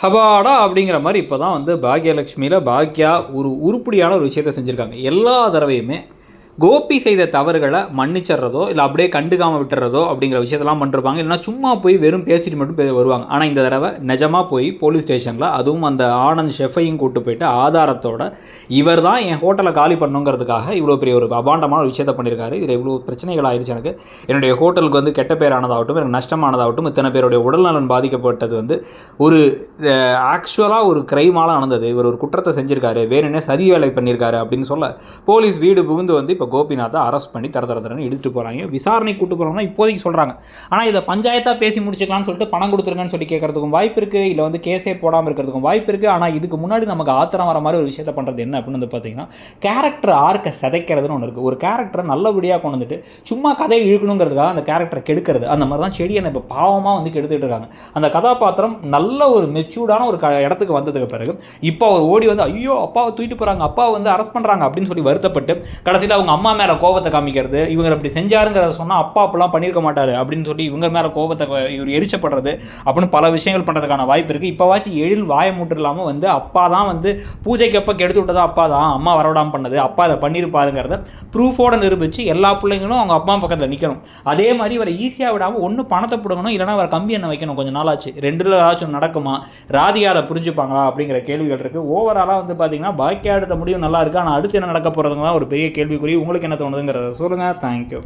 ஹபாடா அப்படிங்கிற மாதிரி இப்போ தான் வந்து பாக்யலட்சுமியில் பாக்யா ஒரு உருப்படியான ஒரு விஷயத்தை செஞ்சுருக்காங்க. எல்லா தடவையுமே கோபி செய்த தவறுகளை மன்னிச்சிட்றதோ இல்லை அப்படியே கண்டுக்காமல் விட்டுறதோ அப்படிங்கிற விஷயத்தெல்லாம் பண்ணிருப்பாங்க. இல்லைனா சும்மா போய் வெறும் பேசிட்டு மட்டும் வருவாங்க. ஆனால் இந்த தடவை நிஜமாக போய் போலீஸ் ஸ்டேஷனில் அதுவும் அந்த ஆனந்த் ஷெஃபையும் கூட்டு போயிட்டு ஆதாரத்தோட இவர் தான் என் ஹோட்டலை காலி பண்ணுங்கிறதுக்காக இவ்வளோ பெரிய ஒரு அபாண்டமான ஒரு விஷயத்தை பண்ணியிருக்காரு. இதில் இவ்வளோ பிரச்சனைகள் ஆயிடுச்சு. எனக்கு என்னுடைய ஹோட்டலுக்கு வந்து கெட்ட பேர் ஆனதாகட்டும், எனக்கு நஷ்டமானதாகட்டும், இத்தனை பேருடைய உடல்நலன் பாதிக்கப்பட்டது வந்து ஒரு ஆக்சுவலாக ஒரு கிரைமால நடந்தது. இவர் ஒரு குற்றத்தை செஞ்சுருக்காரு, வேணுன்னே சதி வேலை பண்ணியிருக்காரு அப்படின்னு சொல்ல போலீஸ் வீடு புகுந்து வந்து இப்போ கோபிநாத்தை அரெஸ்ட் பண்ணி தரன்னு இழுத்துட்டு போகிறாங்க. விசாரணை கூட்டு போகிறாங்கன்னா இப்போதைக்கு சொல்கிறாங்க. ஆனால் இதை பஞ்சாயத்தாக பேசி முடிச்சுக்கலாம்னு சொல்லிட்டு பணம் கொடுத்துருங்கன்னு சொல்லி கேட்கறதுக்கும் வாய்ப்பு இருக்குது. இல்லை வந்து கேஸே போடாமல் இருக்கிறதுக்கும் வாய்ப்பு இருக்குது. ஆனால் இதுக்கு முன்னாடி நமக்கு ஆத்திரம் வர மாதிரி ஒரு விஷயத்தை பண்ணுறது என்ன அப்படின்னு வந்து பார்த்தீங்கன்னா, கேரக்டர் ஆர்க்கை சிதைக்கிறதுன்னு ஒன்று இருக்குது. ஒரு கேரக்டரை நல்லபடியாக கொண்டு வந்துட்டு சும்மா கதையை இழுக்கணுங்கிறதுக்காக அந்த கேரக்டரை கெடுக்கிறது. அந்த மாதிரி தான் செடியை இப்போ பாவமாக வந்து கெடுத்துட்டு இருக்காங்க. அந்த கதாபாத்திரம் நல்ல ஒரு மெச்சூர்டான ஒரு இடத்துக்கு வந்ததுக்கு பிறகு இப்போ அவர் ஓடி வந்து ஐயோ அப்பாவை தூக்கிட்டு போகிறாங்க, அப்பாவை வந்து அரெஸ்ட் பண்ணுறாங்க அப்படின்னு சொல்லி வருத்தப்பட்டு கடைசியில் அவங்க அம்மா மேலே கோபத்தை காமிக்கிறது, இவங்க அப்படி செஞ்சாருங்கிறத சொன்னால் அப்பா அப்பெல்லாம் பண்ணியிருக்க மாட்டார் அப்படின்னு சொல்லி இவங்க மேலே கோபத்தை இவர் எரிச்சப்படுறது அப்படின்னு பல விஷயங்கள் பண்ணுறதுக்கான வாய்ப்பு இருக்குது. இப்போவாச்சும் எழில் வாய மூட்டு இல்லாமல் வந்து அப்பா தான் வந்து பூஜைக்கு அப்போ கெடுத்து விட்டதா அப்பா தான், அம்மா வரவிடாமல் பண்ணது, அப்பா அதை பண்ணியிருப்பாருங்கிறத ப்ரூஃபோடு நிரூபித்து எல்லா பிள்ளைங்களும் அவங்க அப்பா பக்கத்தில் நிற்கணும். அதே மாதிரி இவரை ஈஸியாக விடாமல் ஒன்று பணத்தை பிடுங்கணும், இல்லைனா அவரை கம்பி எண்ணெய் வைக்கணும். கொஞ்சம் நாளாச்சு, ரெண்டுல ஏதாச்சும் நடக்குமா, ராதிகா அதை புரிஞ்சுப்பாங்களா அப்படிங்கிற கேள்விகள் இருக்குது. ஓவராலாக வந்து பார்த்தீங்கன்னா பாக்கியா எடுத்த முடிவு நல்லா இருக்குது. ஆனால் அடுத்து என்ன நடக்க போகிறதுங்க தான் ஒரு பெரிய கேள்விக்குறி. உங்களுக்கு என்ன தோணுதுங்கிறத சொல்லுங்கள். தேங்க்யூ.